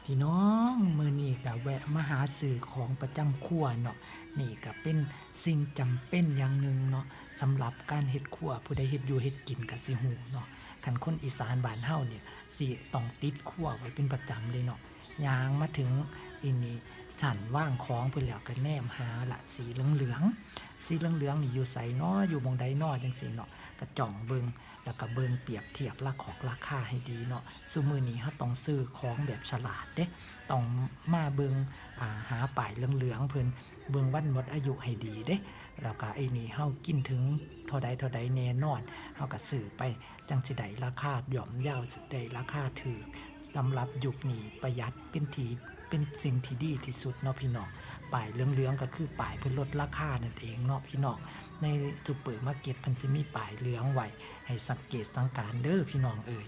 พี่น้องมื้อนี้ก็แวะมาหาซื้อของประจำครัวเนาะนี่ก็เป็นสิ่งจำเป็นอย่างหนึ่งเนาะสำหรับการเฮ็ดครัวผู้ใดเฮ็ดอยู่เฮ็ดกินก็สิฮู้เนาะคันคนอีสานบ้านเฮาเนี่ยสิต้องติดครัวไว้เป็นประจำเลยเนาะย่างมาถึงอีนี่ชั้นวางของเพิ่นแล้วก็แนมหาละสีเหลืองๆสีเหลืองๆนี่อยู่ไสน้ออยู่หม้องใดน้อจังซี่เนาะก็จ้องเบิ่งแล้วก็เบิ่งเปรียบเทียบราคาให้ดีเนาะซุมื้อนี้เฮาต้องซื้อของแบบฉลาดเด้ ต้องมาเบิงหาป้ายเหลืองๆเพิ่นเบิ่งวันหมดอายุให้ดีเด้แล้วก็ไอ้นี่เฮากินถึงเท่าใดแน่นอนเฮาก็ซื้อไปจังสิได้ราคาย่อมเยาสิได้ราคาถูกสำหรับยุคนี้ประหยัดเป็นสิ่งที่ดีที่สุดเนาะพี่น้องป้ายเหลืองๆก็คือป้ายเพิ่นลดราคานั่นเองเนาะพี่น้องในซุปเปอร์มาร์เก็ตเพิ่นสิมีป้ายเหลืองไว้ให้สังเกตสังการเด้อพี่น้องเอ่ย